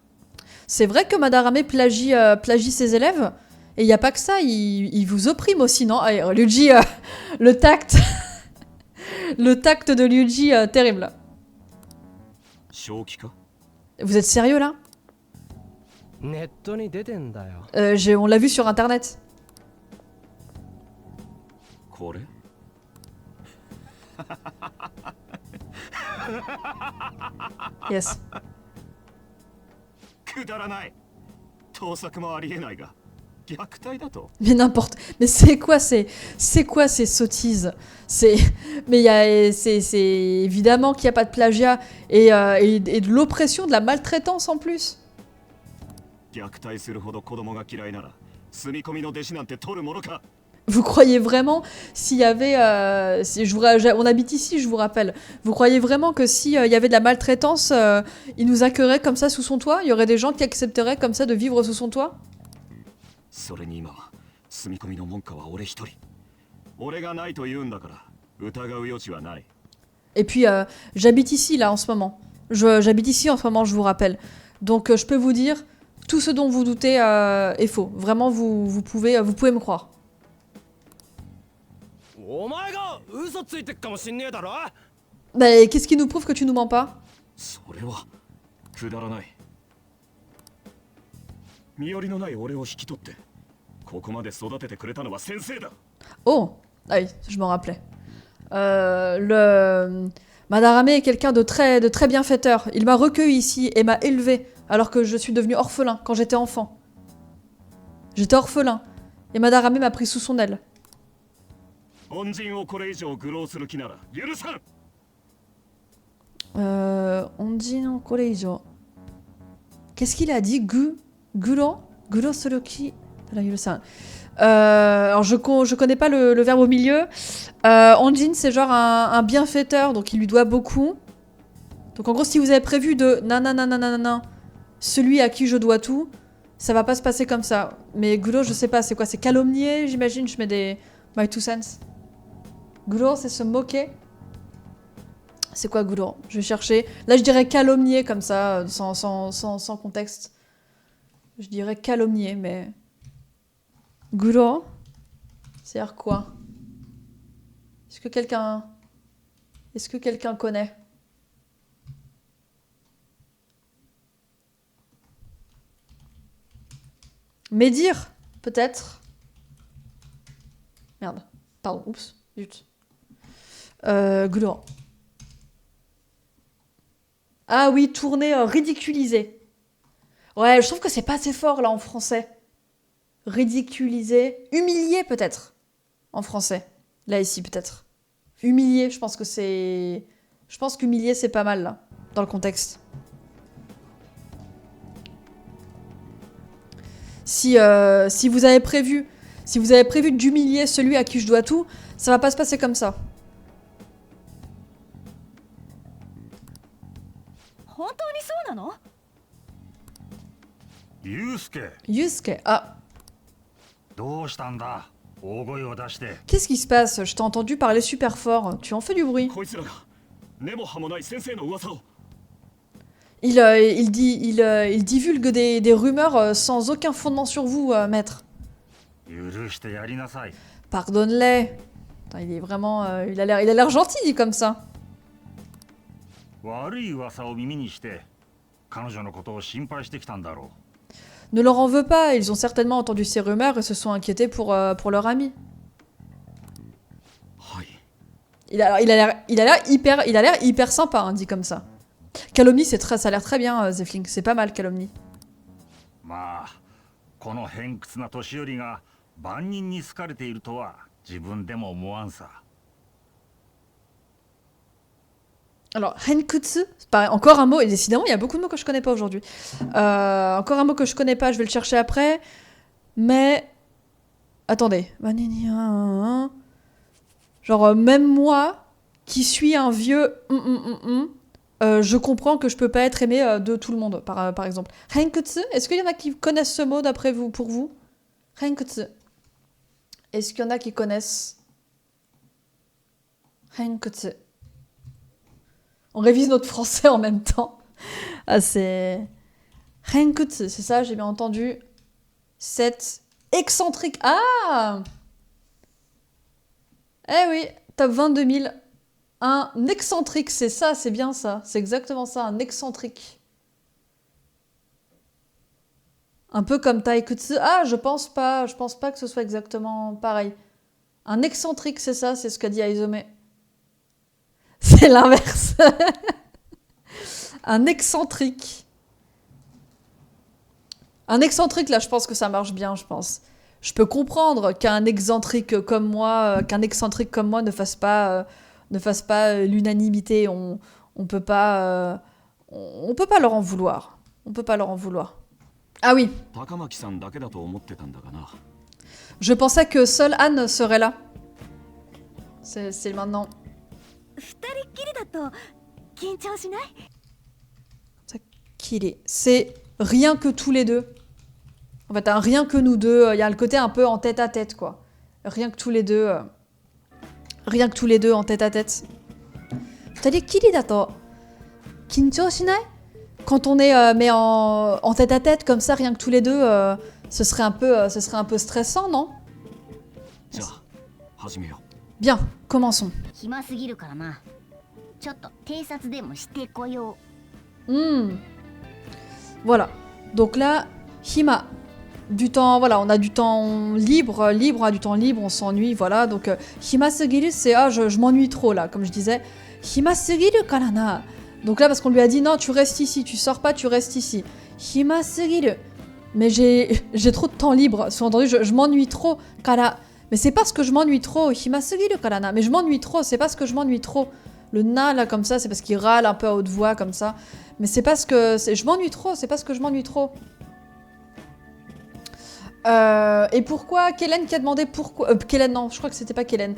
C'est vrai que Madarame plagie ses élèves. Et il n'y a pas que ça, il vous opprime aussi, non? Ah, Ryuji, le tact. Le tact de Ryuji, terrible. 正気か Vous êtes sérieux là? ネットに出てんだよ。 On l'a vu sur internet. これ Yes. くだらない盗作もありえないが虐待だと Mais n'importe. Mais c'est quoi ces sottises? C'est évidemment qu'il n'y a pas de plagiat et de l'oppression, de la maltraitance en plus. 虐待するほど子供が嫌いなら住み込みの弟子なんて取るものか Vous croyez vraiment s'il y avait... on habite ici, je vous rappelle. Vous croyez vraiment que s'il y avait de la maltraitance, il nous accueillerait comme ça sous son toit? Il y aurait des gens qui accepteraient comme ça de vivre sous son toit? それに今は住み込みの門下は俺一人俺がないと言うんだから疑う余地はない Et puis, j'habite ici, là, en ce moment. J'habite ici, en ce moment, je vous rappelle. Donc, je peux vous dire, tout ce dont vous doutez est faux. Vraiment, vous pouvez me croire. お前が嘘ついてっかもしんねえだろ。 Bah, qu'est-ce qui nous prouve que tu nous mens pas? それはくだらない身寄りのない俺を引き取ってここまで育ててくれたのは先生だ Oh! Ah oui, je m'en rappelais. Madarame est quelqu'un de très bienfaiteur. Il m'a recueilli ici et m'a élevé alors que je suis devenu orphelin quand j'étais enfant. J'étais orphelin et Madarame m'a pris sous son aile. 恩人をこれ以上愚弄する気なら許さん Onjin Koreijo. Qu'est-ce qu'il a dit? Gulo Soroki de la Yurusan. Alors je connais pas le verbe au milieu. Onjin c'est genre un bienfaiteur, donc il lui doit beaucoup. Donc en gros si vous avez prévu de nananananana, celui à qui je dois tout, ça va pas se passer comme ça. Mais Gulo je sais pas c'est quoi, c'est calomnier j'imagine, je mets des my two cents. Gulo c'est se moquer. C'est quoi Gulo? Je vais chercher. Là, je dirais calomnier comme ça, sans contexte. Je dirais calomnier, mais... Gulo? C'est-à-dire quoi? Est-ce que quelqu'un connaît? Médire? Peut-être? Merde. Pardon, oups. Zut. Gulo. Ah oui, tourner, ridiculiser. Ouais, je trouve que c'est pas assez fort là en français. Ridiculiser. Humilier peut-être. En français. Là ici peut-être. Humilier, je pense que c'est... Je pense qu'humilier c'est pas mal là. Dans le contexte. Si vous avez prévu... Si vous avez prévu d'humilier celui à qui je dois tout, ça va pas se passer comme ça. ユウスケ、 Yusuke. Ah, どうしたんだ。大声を出して。 qu'est-ce qui se passe? Je t'ai entendu parler super fort. Tu en fais du bruit. こいつらが根も葉もない先生の噂を。 Il divulgue des rumeurs sans aucun fondement sur vous, maître. 許してやりなさい。 Pardonne-les. Putain, il est vraiment... il a l'air gentil, dit comme ça. 悪い噂を耳にして彼女のことを心配してきたんだろ Ne leur en veux pas, ils ont certainement entendu ces rumeurs et se sont inquiétés pour leur ami. はい。 Il a l'air hyper sympa, hein, dit comme ça. Calomnie, ça a l'air très bien, Zefling. C'est pas mal, Calomnie. う。まあこの偏屈な年寄りが万人に好かれているとは自分でも思わんさ。 Alors, Henkutsu, pareil, encore un mot, et décidément, il y a beaucoup de mots que je connais pas aujourd'hui. Encore un mot que je connais pas, je vais le chercher après. Mais. Attendez. Genre, même moi, qui suis un vieux. Je comprends que je peux pas être aimé de tout le monde, par exemple. Henkutsu, est-ce qu'il y en a qui connaissent ce mot d'après vous, pour vous? Henkutsu. Est-ce qu'il y en a qui connaissent? Henkutsu. On révise notre français en même temps. Ah, c'est... Henkutsu, c'est ça, j'ai bien entendu. Cette excentrique... Ah! Eh oui, top 22 000. Un excentrique, c'est ça, c'est bien ça. C'est exactement ça, un excentrique. Un peu comme Taikutsu. Ah, je pense pas que ce soit exactement pareil. Un excentrique, c'est ça, c'est ce qu'a dit Aizome. C'est l'inverse. Un excentrique. Un excentrique, là, je pense que ça marche bien, je pense. Je peux comprendre qu'un excentrique comme moi, ne fasse pas l'unanimité. On peut pas leur en vouloir. On peut pas leur en vouloir. Ah oui. 高巻さんだけだと思ってたんだがな。 Je pensais que seule Anne serait là. C'est maintenant. 二人っきりだと緊張しない？ Qu'il est. C'est rien que tous les deux. En fait, un rien que nous deux. Il y a le côté un peu en tête à tête, quoi. Rien que tous les deux. Rien que tous les deux en tête à tête. Futarikiri dato kinchou shinai? Quand on est mais en tête à tête comme ça, rien que tous les deux, ce serait un peu stressant, non? じゃあ始めよう。 Bien, commençons. 暇すぎるからな。ちょっと偵察でもしてこよ Voilà. Donc là, Hima. Du temps, voilà, on a du temps libre, on a du temps libre, on s'ennuie, voilà. Donc, Hima sugiru, c'est je m'ennuie trop là, comme je disais. Hima sugiru karana. Donc là, parce qu'on lui a dit non, tu restes ici, tu sors pas, tu restes ici. Hima sugiru. Mais j'ai trop de temps libre. Sous-entendu, je m'ennuie trop. Kara. Mais c'est parce que je m'ennuie trop. Hima sugiru karana. Mais je m'ennuie trop, c'est parce que je m'ennuie trop. Le na là comme ça, c'est parce qu'il râle un peu à haute voix comme ça. Mais c'est parce que je m'ennuie trop, c'est parce que je m'ennuie trop. Et pourquoi Kellen qui a demandé pourquoi Kellen non, je crois que c'était pas Kellen.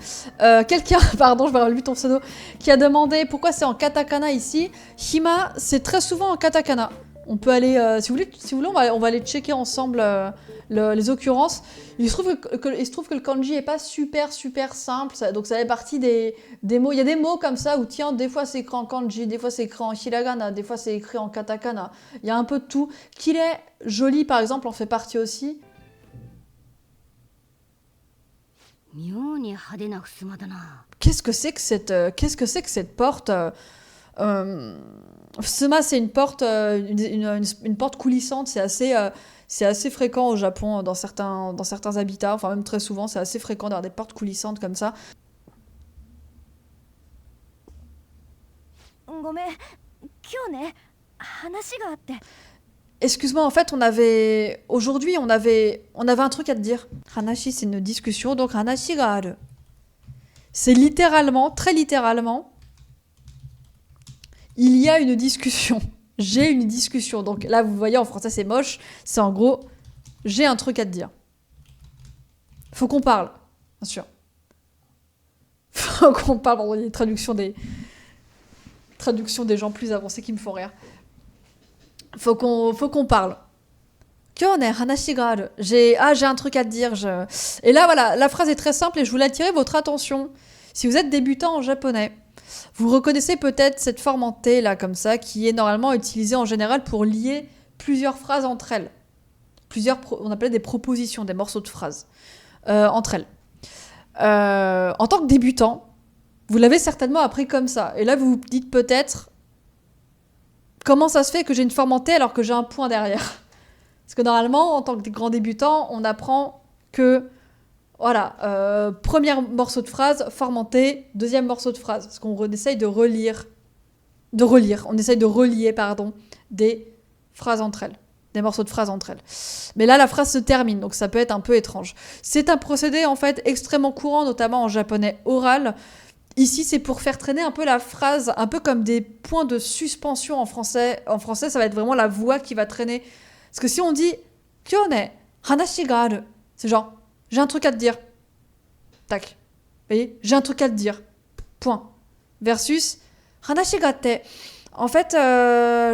Quelqu'un, pardon, je vais avoir lu ton pseudo, qui a demandé pourquoi c'est en katakana ici. Hima, c'est très souvent en katakana. On peut aller, si vous voulez, on va aller checker ensemble les occurrences. Il se trouve que le kanji est pas super simple, donc ça fait partie des mots. Il y a des mots comme ça où tiens, des fois c'est écrit en kanji, des fois c'est écrit en hiragana, des fois c'est écrit en katakana. Il y a un peu de tout. Qu'il est joli par exemple en fait partie aussi. 妙に派手な襖だな。 Qu'est-ce que c'est que cette porte Fusuma, c'est une porte, une porte coulissante. C'est assez fréquent au Japon dans certains habitats. Enfin même très souvent, c'est assez fréquent d'avoir des portes coulissantes comme ça. ごめん、今日ね、話があって。 Excuse-moi, en fait, aujourd'hui, on avait un truc à te dire. Hanashi, c'est une discussion, donc hanashi ga aru. C'est littéralement, très littéralement, il y a une discussion. J'ai une discussion. Donc là, vous voyez, en français, c'est moche. C'est en gros, j'ai un truc à te dire. Faut qu'on parle, bien sûr. Faut qu'on parle. Pardon, il y a des traductions des gens plus avancés qui me font rire. Faut qu'on parle. Kyone hanashi ga aru. J'ai un truc à te dire. Et là, voilà, la phrase est très simple et je voulais attirer votre attention. Si vous êtes débutant en japonais, vous reconnaissez peut-être cette forme en T, là, comme ça, qui est normalement utilisée en général pour lier plusieurs phrases entre elles. On appelait des propositions, des morceaux de phrases entre elles. En tant que débutant, vous l'avez certainement appris comme ça. Et là, vous vous dites peut-être, comment ça se fait que j'ai une forme en T alors que j'ai un point derrière? Parce que normalement, en tant que grand débutant, on apprend que, voilà, premier morceau de phrase, forme en T, deuxième morceau de phrase. Parce qu'on essaye de relier, pardon, des phrases entre elles. Des morceaux de phrases entre elles. Mais là, la phrase se termine, donc ça peut être un peu étrange. C'est un procédé, en fait, extrêmement courant, notamment en japonais oral. Ici, c'est pour faire traîner un peu la phrase, un peu comme des points de suspension en français. En français, ça va être vraiment la voix qui va traîner. Parce que si on dit « Kyone, hanashi ga aru », c'est genre « j'ai un truc à te dire ». Tac. Vous voyez ? J'ai un truc à te dire. Point. Versus « hanashi ga atte ». En fait,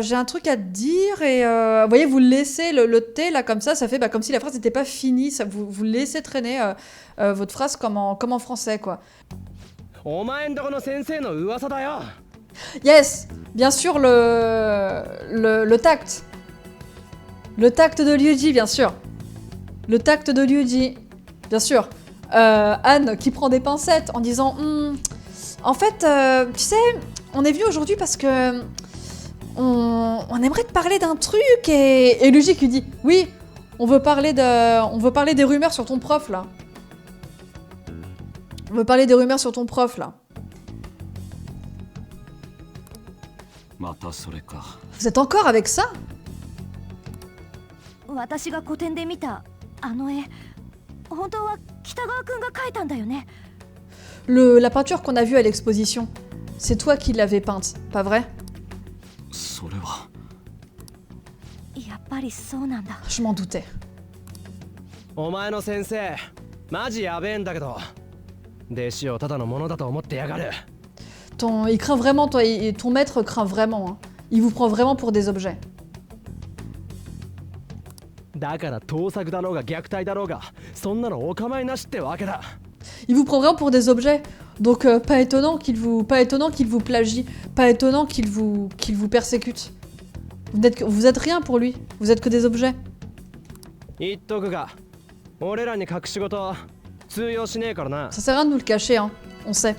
j'ai un truc à te dire et vous voyez, vous laissez le T là comme ça fait comme si la phrase n'était pas finie. Ça, vous laissez traîner votre phrase comme en français, quoi. Yes, bien sûr, le tact. Le tact de Ryuji, bien sûr. Le tact de Ryuji, bien sûr. Anne qui prend des pincettes en disant en fait, tu sais, on est venu aujourd'hui parce que on aimerait te parler d'un truc et Ryuji qui dit oui, on veut parler des rumeurs sur ton prof là. On veut parler des rumeurs sur ton prof là. Vous êtes encore avec ça? 私が個展で見たあの絵、本当は北川くんが描いたんだよね。 La peinture qu'on a vue à l'exposition, c'est toi qui l'avais peinte, pas vrai? それは。やっぱりそうなんだ。 Je m'en doutais. お前の先生マジやべえんだけど、弟子をただのものだと思ってやがる。Il craint vraiment, ton maître craint vraiment. Hein. Il vous prend vraiment pour des objets. だから盗作だろうが虐待だろうが、そんなのお構いなしってわけだ。 Il vous prend vraiment pour des objets. Donc pas étonnant qu'il vous plagie, pas étonnant qu'il vous persécute. Vous êtes rien pour lui. Vous êtes que des objets. 言っとくが、俺らに隠し事通用しねえからな。 Ça sert à rien de nous le cacher, hein. On sait.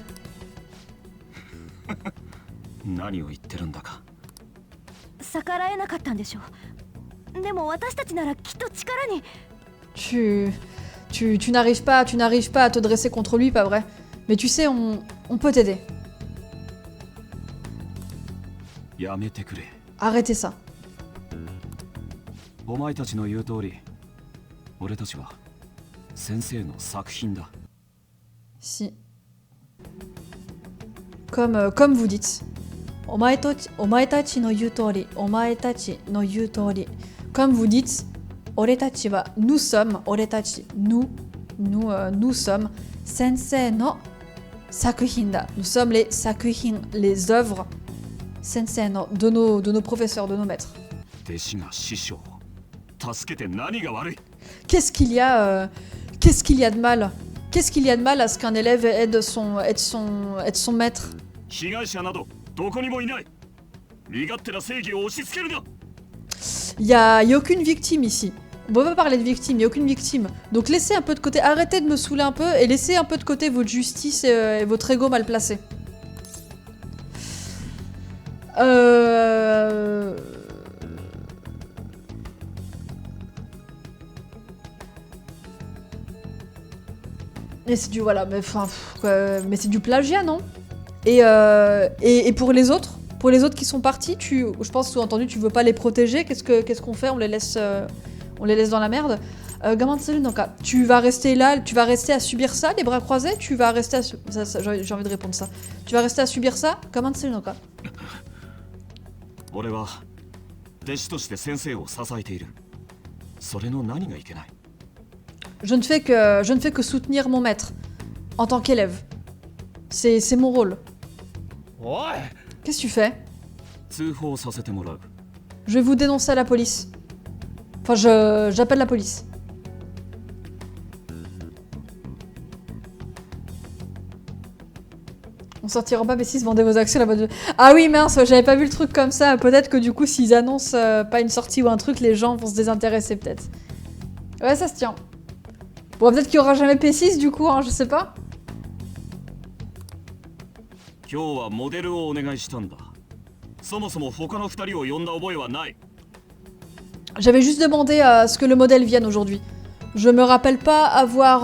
何を言ってるんだか。逆らえなかったんでしょう。でも私たちならきっと力に。Tu n'arrives pas à te dresser contre lui, pas vrai? Mais tu sais, on peut t'aider. やめてくれ。 Arrêtez ça. お前たちの言う通り、俺たちは先生の作品だ。 Si. Comme vous dites. Omaetachi no yutori. Omaetachi no yutori. Comme vous dites, oretachi wa, nous sommes, oretachi, nous sommes, sensei no sakuhin da. Nous sommes les sakuhin, les œuvres, sensei no, de nos professeurs, de nos maîtres. 弟子が師匠を助けて何が悪い。 Qu'est-ce qu'il y a de mal? Qu'est-ce qu'il y a de mal à ce qu'un élève aide son maître? 被害者などどこにもいない。身勝手な正義を押し付けるな。 Il y a aucune victime ici. On peut pas parler de victime, il n'y a aucune victime. Donc laissez un peu de côté, arrêtez de me saouler un peu et laissez un peu de côté votre justice et votre ego mal placé. Et c'est du voilà, mais c'est du plagiat, non? Et pour les autres? Pour les autres qui sont partis, je pense sous-entendu tu veux pas les protéger, qu'est-ce qu'on fait? On les laisse dans la merde. Gaman-tsu Noka, tu vas rester là, tu vas rester à subir ça, les bras croisés? Tu vas rester à j'ai envie de répondre ça. Tu vas rester à subir ça? Gaman-tsu Noka. 俺は弟子として先生を支えている。それの何がいけない。 Je ne fais que soutenir mon maître en tant qu'élève. C'est mon rôle. Qu'est-ce que tu fais? 通報させてもらう。 Je vais vous dénoncer à la police. Enfin, j'appelle la police. On sortira pas P6, vendez vos actions là-bas. Ah oui, mince, j'avais pas vu le truc comme ça. Peut-être que du coup, s'ils annoncent pas une sortie ou un truc, les gens vont se désintéresser peut-être. Ouais, ça se tient. Bon, peut-être qu'il y aura jamais P6 du coup, hein, je sais pas. 今日はモデルをお願いしたんだ。そもそも他の2人を呼んだ覚えはない。 J'avais juste demandé à ce que le modèle vienne aujourd'hui. Je me rappelle pas avoir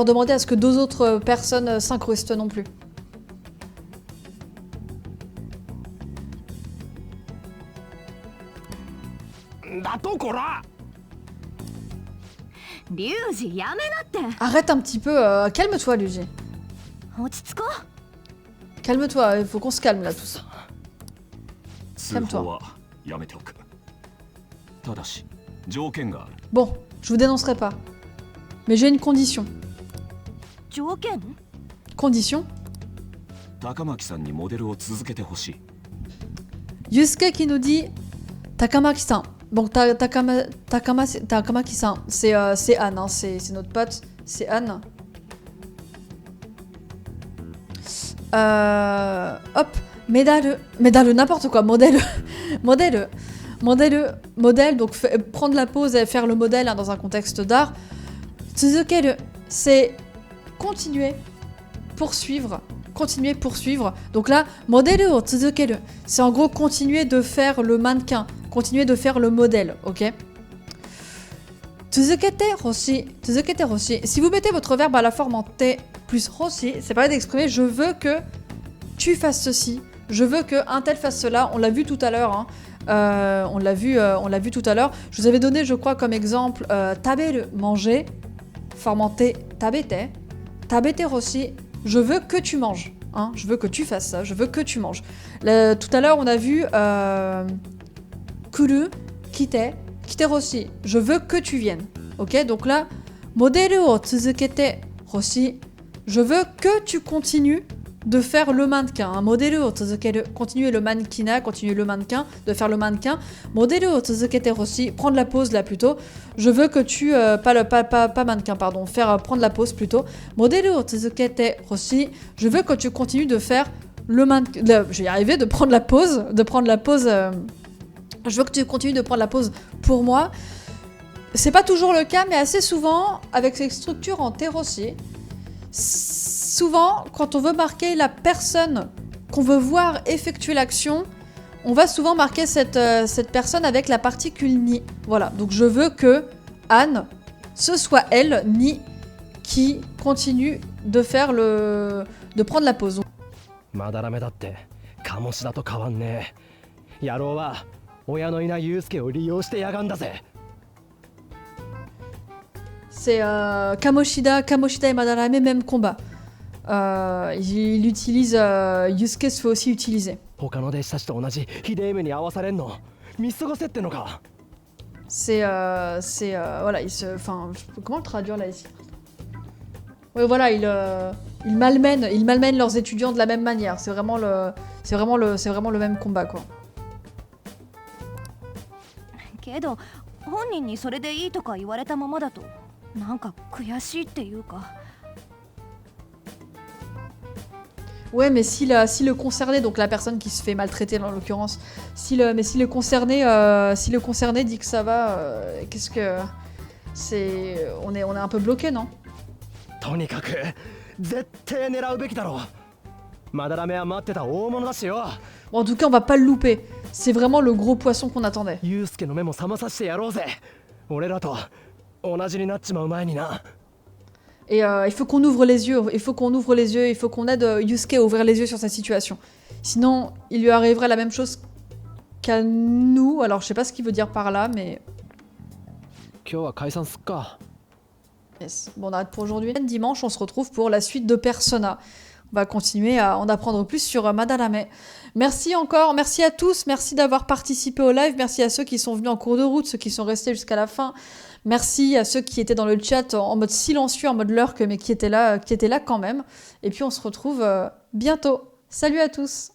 demandé à ce que 2 autres personnes s'incrustent non plus. だとこら。リュウジやめなって。 Arrête un petit peu, calme-toi Luigi. 落ち着こう。 Calme-toi, il faut qu'on se calme là tous. 通報はやめておく。ただし条件がある。 Bon, je vous dénoncerai pas. Mais j'ai une condition. 条件？ Condition? 高巻さんにモデルを続けてほしい。 Yusuke qui nous dit Takamaki-san. Bon, Takamaki-san, c'est Anne, hein, c'est notre pote, c'est Anne. Hop, médaille, n'importe quoi, modèle, donc prendre la pause et faire le modèle hein, dans un contexte d'art. Tsuzukeru, c'est continuer, poursuivre. Donc là, modèle o tsuzukeru, c'est en gros continuer de faire le mannequin, continuer de faire le modèle, ok? Tsuzukete hoshi. Si vous mettez votre verbe à la forme en T plus hoshi, c'est pareil d'exprimer je veux que tu fasses ceci, je veux que un tel fasse cela. On l'a vu tout à l'heure, hein. On l'a vu tout à l'heure. Je vous avais donné, je crois, comme exemple taberu, manger, forme en T, tabete, tabete hoshi. Je veux que tu manges, hein. Je veux que tu fasses ça, je veux que tu manges. Tout à l'heure, on a vu kuru, kite hoshi. Je veux que tu viennes. Ok, donc là, modèle o tsuzukete hoshi. Je veux que tu continues de faire le mannequin. Hein. Modèle o tsuzukeru, continuer le mannequinat, continuer le mannequin, de faire le mannequin. Modèle o tsuzukete hoshi, prendre la pause là plutôt. Je veux que tu pas mannequin pardon, prendre la pause plutôt. Modèle o tsuzukete hoshi, je veux que tu continues de faire le mannequin. Je vais y arriver, de prendre la pause. Je veux que tu continues de prendre la pause pour moi. C'est pas toujours le cas, mais assez souvent, avec ces structures en terrossier, souvent, quand on veut marquer la personne qu'on veut voir effectuer l'action, on va souvent marquer cette personne avec la particule ni. Voilà, donc je veux que Anne, ce soit elle, ni, qui continue de prendre la pause. まだらめだって鴨志田と変わんねえ。野郎は親のいないユウスケを利用してやがんだぜ。 C'est Kamoshida et Madarame, même combat. Il utilise... Yusuke se fait aussi utiliser. 他の弟子たちと同じひでえ目に遭わされんの見過ごせってのか。 C'est... voilà, enfin, comment le traduire là ici? Oui, voilà, il malmène leurs étudiants de la même manière. C'est vraiment le même combat, quoi. けど本人にそれでいいとか言われたままだとなんか悔しいっていうか。 Ouais, mais si le concerné, donc la personne qui se fait maltraiter en l'occurrence, si le concerné dit que ça va, qu'est-ce que c'est, on est un peu bloqué, non? とにかく絶対狙うべきだろう。まだらめは待ってた大物だしよ。 Bon, en tout cas, on va pas le louper. C'est vraiment le gros poisson qu'on attendait. ユウスケの目も覚まさせてやろうぜ。俺らと同じになっちまう前にな。 Et il faut qu'on ouvre les yeux, il faut qu'on aide Yusuke à ouvrir les yeux sur sa situation. Sinon, il lui arriverait la même chose qu'à nous. Alors, je sais pas ce qu'il veut dire par là, mais... 今日は解散すっか。 Yes. Bon, on arrête pour aujourd'hui. Dimanche, on se retrouve pour la suite de Persona. On va continuer à en apprendre plus sur Madarame. Merci encore, merci à tous, merci d'avoir participé au live, merci à ceux qui sont venus en cours de route, ceux qui sont restés jusqu'à la fin. Merci à ceux qui étaient dans le chat en mode silencieux, en mode lurk, mais qui étaient là quand même. Et puis on se retrouve bientôt. Salut à tous!